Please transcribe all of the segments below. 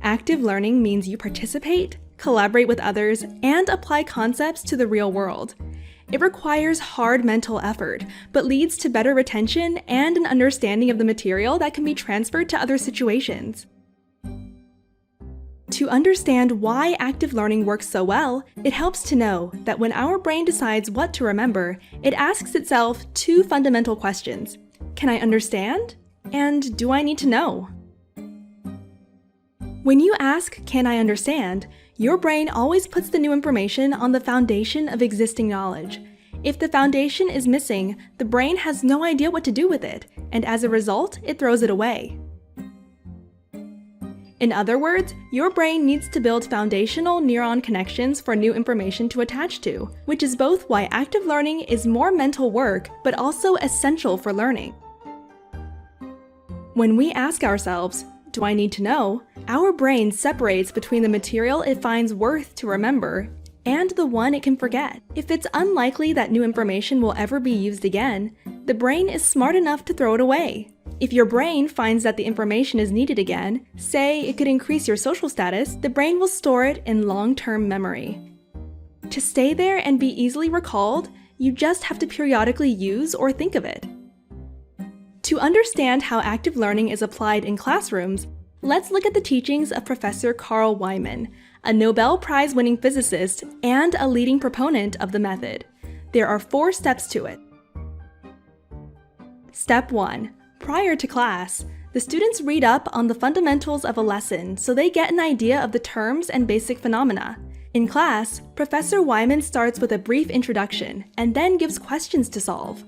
Active learning means you participate, collaborate with others, and apply concepts to the real world. It requires hard mental effort, but leads to better retention and an understanding of the material that can be transferred to other situations. To understand why active learning works so well, it helps to know that when our brain decides what to remember, it asks itself two fundamental questions. Can I understand? And do I need to know? When you ask, "Can I understand?" your brain always puts the new information on the foundation of existing knowledge. If the foundation is missing, the brain has no idea what to do with it, and as a result, it throws it away. In other words, your brain needs to build foundational neuron connections for new information to attach to, which is both why active learning is more mental work, but also essential for learning. When we ask ourselves, "Do I need to know?" our brain separates between the material it finds worth to remember and the one it can forget. If it's unlikely that new information will ever be used again, the brain is smart enough to throw it away. If your brain finds that the information is needed again, say it could increase your social status, the brain will store it in long-term memory. To stay there and be easily recalled, you just have to periodically use or think of it. To understand how active learning is applied in classrooms, let's look at the teachings of Professor Carl Wieman, a Nobel Prize-winning physicist and a leading proponent of the method. There are 4 steps to it. Step 1. Prior to class, the students read up on the fundamentals of a lesson so they get an idea of the terms and basic phenomena. In class, Professor Wieman starts with a brief introduction and then gives questions to solve.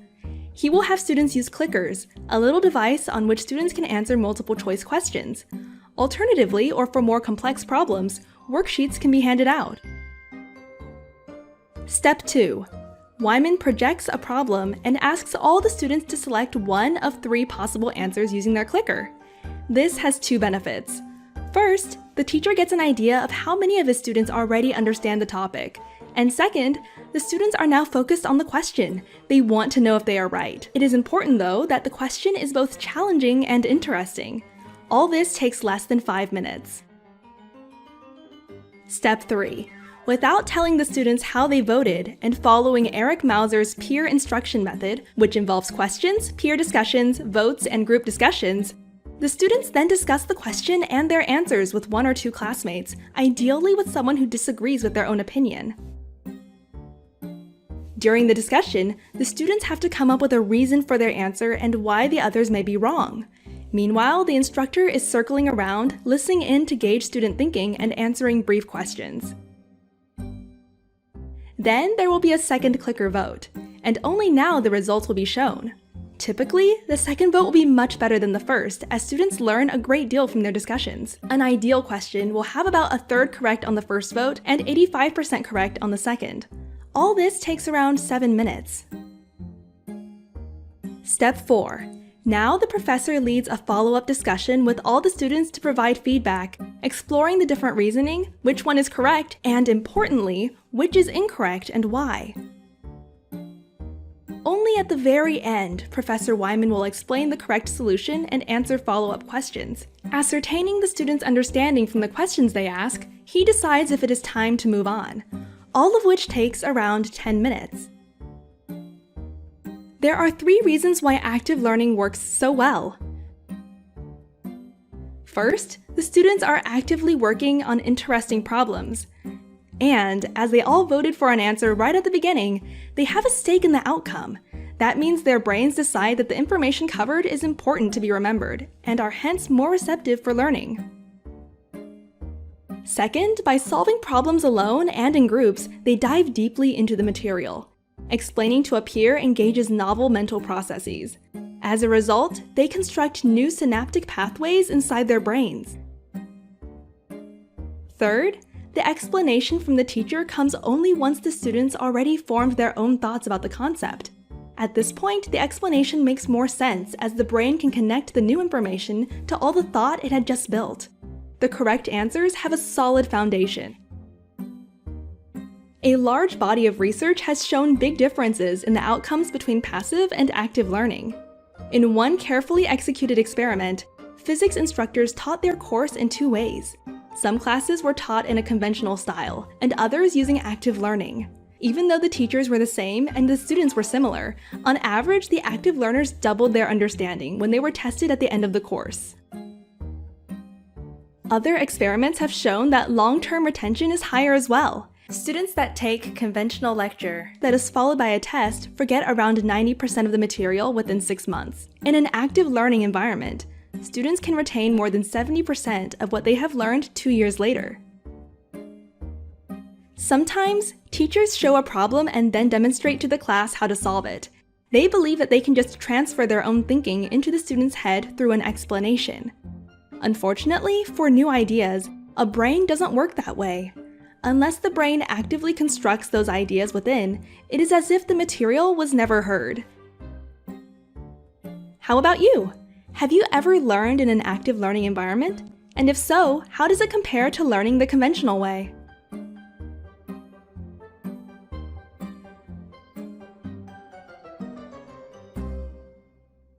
He will have students use clickers, a little device on which students can answer multiple choice questions. Alternatively, or for more complex problems, worksheets can be handed out. Step 2. Wieman projects a problem and asks all the students to select one of 3 possible answers using their clicker. This has 2 benefits. First, the teacher gets an idea of how many of his students already understand the topic. And second, the students are now focused on the question. They want to know if they are right. It is important, though, that the question is both challenging and interesting. All this takes less than 5 minutes. Step 3. Without telling the students how they voted and following Eric Mauser's peer instruction method, which involves questions, peer discussions, votes, and group discussions, the students then discuss the question and their answers with 1 or 2 classmates, ideally with someone who disagrees with their own opinion. During the discussion, the students have to come up with a reason for their answer and why the others may be wrong. Meanwhile, the instructor is circling around, listening in to gauge student thinking and answering brief questions. Then there will be a second clicker vote, and only now the results will be shown. Typically, the second vote will be much better than the first, as students learn a great deal from their discussions. An ideal question will have about 1/3 correct on the first vote and 85% correct on the second. All this takes around 7 minutes. Step 4. Now the professor leads a follow-up discussion with all the students to provide feedback, exploring the different reasoning, which one is correct, and importantly, which is incorrect and why. Only at the very end, Professor Wieman will explain the correct solution and answer follow-up questions. Ascertaining the students' understanding from the questions they ask, he decides if it is time to move on, all of which takes around 10 minutes. There are 3 reasons why active learning works so well. First, the students are actively working on interesting problems. And, as they all voted for an answer right at the beginning, they have a stake in the outcome. That means their brains decide that the information covered is important to be remembered, and are hence more receptive for learning. Second, by solving problems alone and in groups, they dive deeply into the material. Explaining to a peer engages novel mental processes. As a result, they construct new synaptic pathways inside their brains. Third, the explanation from the teacher comes only once the students already formed their own thoughts about the concept. At this point, the explanation makes more sense as the brain can connect the new information to all the thought it had just built. The correct answers have a solid foundation. A large body of research has shown big differences in the outcomes between passive and active learning. In one carefully executed experiment, physics instructors taught their course in 2 ways. Some classes were taught in a conventional style, and others using active learning. Even though the teachers were the same and the students were similar, on average, the active learners doubled their understanding when they were tested at the end of the course. Other experiments have shown that long-term retention is higher as well. Students that take conventional lecture that is followed by a test forget around 90% of the material within 6 months. In an active learning environment, students can retain more than 70% of what they have learned 2 years later. Sometimes, teachers show a problem and then demonstrate to the class how to solve it. They believe that they can just transfer their own thinking into the student's head through an explanation. Unfortunately, for new ideas, a brain doesn't work that way. Unless the brain actively constructs those ideas within, it is as if the material was never heard. How about you? Have you ever learned in an active learning environment? And if so, how does it compare to learning the conventional way?